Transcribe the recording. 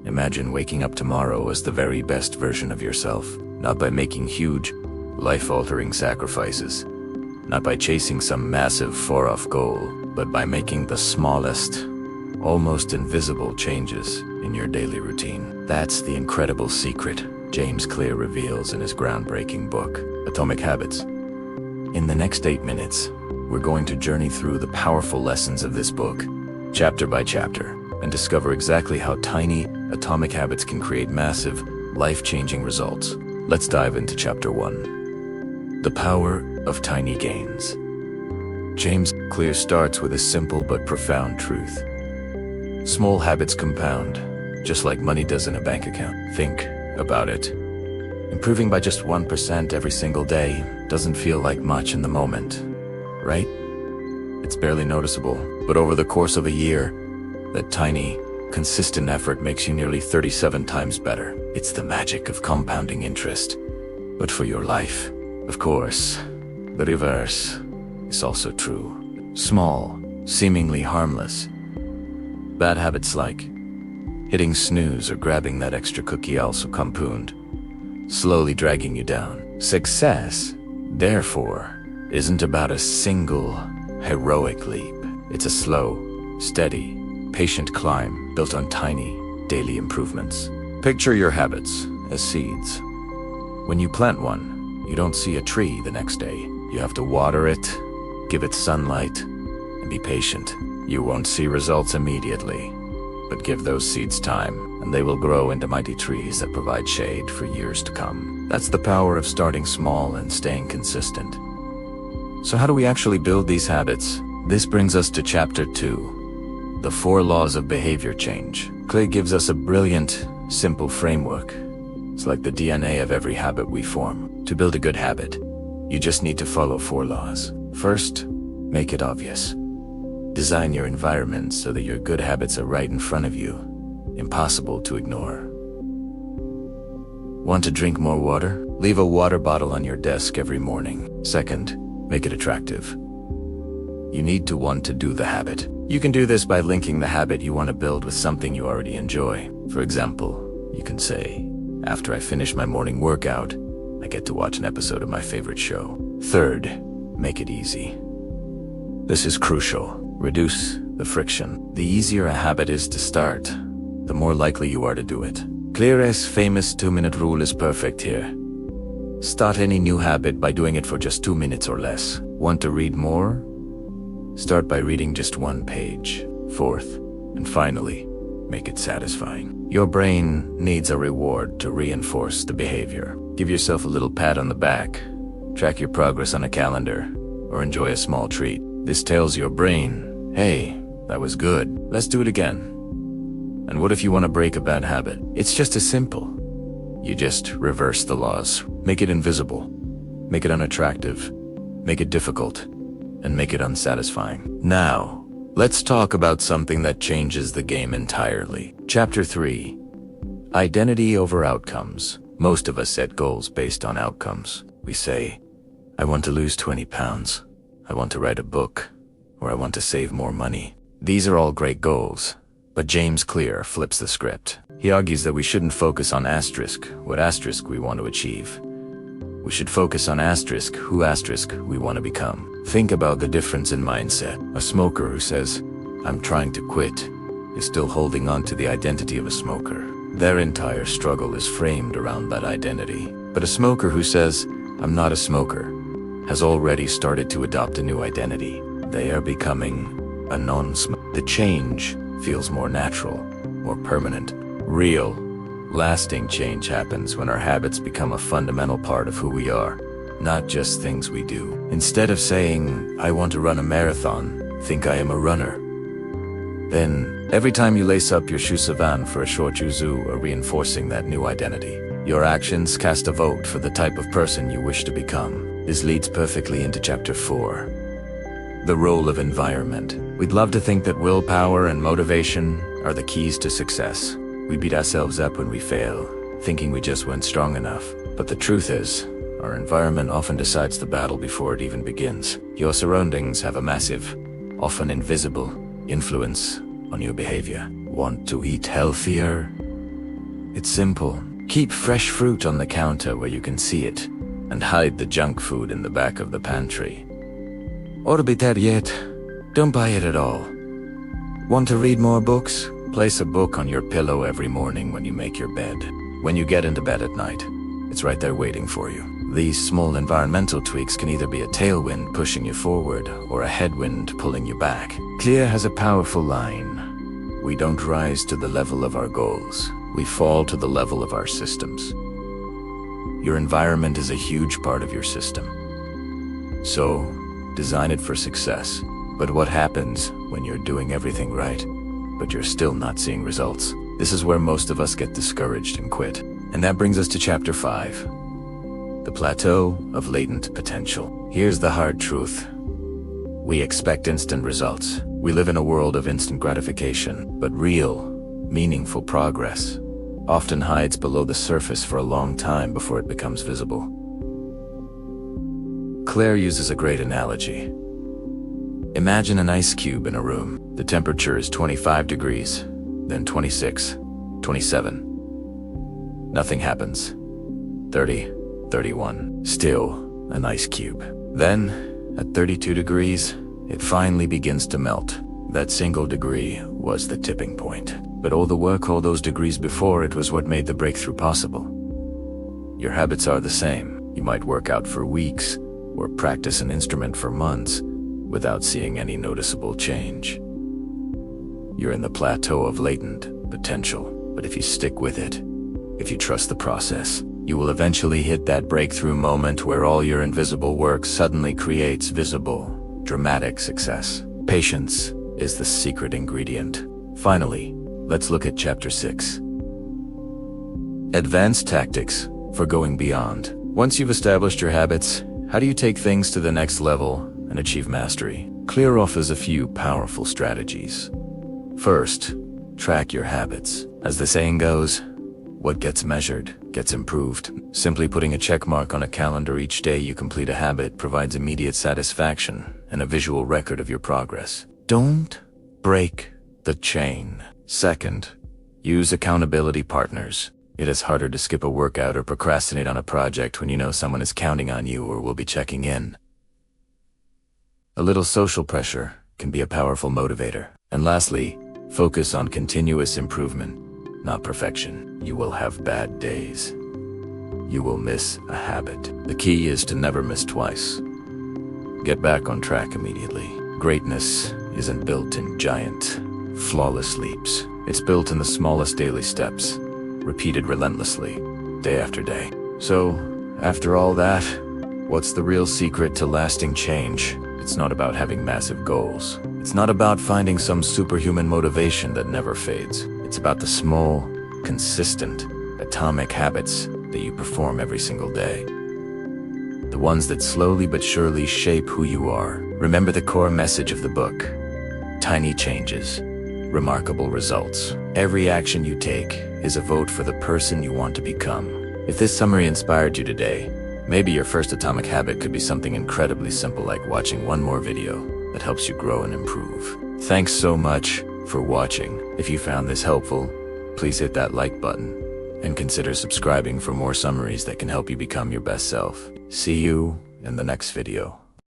Imagine waking up tomorrow as the very best version of yourself, not by making huge, life-altering sacrifices, not by chasing some massive far-off goal, but by making the smallest, almost invisible changes in your daily routine. That's the incredible secret James Clear reveals in his groundbreaking book, Atomic Habits. In the next 8 minutes, we're going to journey through the powerful lessons of this book, chapter by chapter, and discover exactly how tiny atomic habits can create massive, life-changing results. Let's dive into chapter 1. The power of tiny gains. James Clear starts with a simple but profound truth. Small habits compound, just like money does in a bank account. Think about it. Improving by just 1% every single day doesn't feel like much in the moment, right? It's barely noticeable, but over the course of a year, that tiny, consistent effort makes you nearly 37 times better. It's the magic of compounding interest, but for your life. Of course, the reverse is also true. Small, seemingly harmless, bad habits like hitting snooze or grabbing that extra cookie also compound, slowly dragging you down. Success, therefore, isn't about a single, heroic leap. It's a slow, steady, patient climb built on tiny, daily improvements. Picture your habits as seeds. When you plant one, you don't see a tree the next day. You have to water it, give it sunlight, and be patient. You won't see results immediately, but give those seeds time, and they will grow into mighty trees that provide shade for years to come. That's the power of starting small and staying consistent. So how do we actually build these habits? This brings us to chapter 2, the 4 laws of behavior change. Clay gives us a brilliant, simple framework. It's like the DNA of every habit we form. To build a good habit, you just need to follow 4 laws. First, make it obvious. Design your environment so that your good habits are right in front of you, impossible to ignore. Want to drink more water? Leave a water bottle on your desk every morning. Second, make it attractive. You need to want to do the habit. You can do this by linking the habit you want to build with something you already enjoy. For example, you can say, after I finish my morning workout, I get to watch an episode of my favorite show. Third, make it easy. This is crucial. Reduce the friction. The easier a habit is to start, the more likely you are to do it. Clear's famous 2-minute rule is perfect here. Start any new habit by doing it for just 2 minutes or less. Want to read more? Start by reading just 1 page. Fourth, and finally, make it satisfying. Your brain needs a reward to reinforce the behavior. Give yourself a little pat on the back, track your progress on a calendar, or enjoy a small treat. This tells your brain, hey, that was good, let's do it again. And what if you want to break a bad habit? It's just as simple. You just reverse the laws. Make it invisible, make it unattractive, make it difficult, and make it unsatisfying. Now, let's talk about something that changes the game entirely. Chapter 3, Identity over Outcomes. Most of us set goals based on outcomes. We say, I want to lose 20 pounds. I want to write a book, or I want to save more money. These are all great goals, but James Clear flips the script. He argues that we shouldn't focus on what asterisk we want to achieve. We should focus on who we want to become. Think about the difference in mindset. A smoker who says, I'm trying to quit, is still holding on to the identity of a smoker. Their entire struggle is framed around that identity. But a smoker who says, I'm not a smoker, has already started to adopt a new identity. They are becoming a non-smoker. The change feels more natural, more permanent. Real, lasting change happens when our habits become a fundamental part of who we are, not just things we do. Instead of saying, I want to run a marathon, think I am a runner. Then, every time you lace up your shoe savan for a short yuzu are reinforcing that new identity. Your actions cast a vote for the type of person you wish to become. This leads perfectly into chapter 4. The role of environment. We'd love to think that willpower and motivation are the keys to success. We beat ourselves up when we fail, thinking we just weren't strong enough. But the truth is, our environment often decides the battle before it even begins. Your surroundings have a massive, often invisible, influence on your behavior. Want to eat healthier? It's simple. Keep fresh fruit on the counter where you can see it, and hide the junk food in the back of the pantry. Or better yet, don't buy it at all. Want to read more books? Place a book on your pillow every morning when you make your bed. When you get into bed at night, it's right there waiting for you. These small environmental tweaks can either be a tailwind pushing you forward or a headwind pulling you back. Clear has a powerful line. We don't rise to the level of our goals. We fall to the level of our systems. Your environment is a huge part of your system. So, design it for success. But what happens when you're doing everything right, but you're still not seeing results? This is where most of us get discouraged and quit. And that brings us to Chapter 5. The Plateau of Latent Potential. Here's the hard truth. We expect instant results. We live in a world of instant gratification, but real, meaningful progress often hides below the surface for a long time before it becomes visible. Claire uses a great analogy. Imagine an ice cube in a room. The temperature is 25 degrees, then 26, 27. Nothing happens. 30, 31. Still an ice cube. Then, at 32 degrees, it finally begins to melt. That single degree was the tipping point. But all the work, all those degrees before it, was what made the breakthrough possible. Your habits are the same. You might work out for weeks or practice an instrument for months without seeing any noticeable change. You're in the plateau of latent potential, but if you stick with it, if you trust the process, you will eventually hit that breakthrough moment where all your invisible work suddenly creates visible, dramatic success. Patience is the secret ingredient. Finally, let's look at Chapter 6. Advanced tactics for going beyond. Once you've established your habits, how do you take things to the next level and achieve mastery? Clear offers a few powerful strategies. First, track your habits. As the saying goes, what gets measured gets improved. Simply putting a check mark on a calendar each day you complete a habit provides immediate satisfaction and a visual record of your progress. Don't break the chain. Second, use accountability partners. It is harder to skip a workout or procrastinate on a project when you know someone is counting on you or will be checking in. A little social pressure can be a powerful motivator. And lastly, focus on continuous improvement, not perfection. You will have bad days. You will miss a habit. The key is to never miss twice. Get back on track immediately. Greatness isn't built in giant, flawless leaps. It's built in the smallest daily steps, repeated relentlessly, day after day. So, after all that, what's the real secret to lasting change? It's not about having massive goals. It's not about finding some superhuman motivation that never fades. It's about the small, consistent, atomic habits that you perform every single day. The ones that slowly but surely shape who you are. Remember the core message of the book. Tiny changes, remarkable results. Every action you take is a vote for the person you want to become. If this summary inspired you today, maybe your first atomic habit could be something incredibly simple like watching one more video that helps you grow and improve. Thanks so much for watching. If you found this helpful, please hit that like button and consider subscribing for more summaries that can help you become your best self. See you in the next video.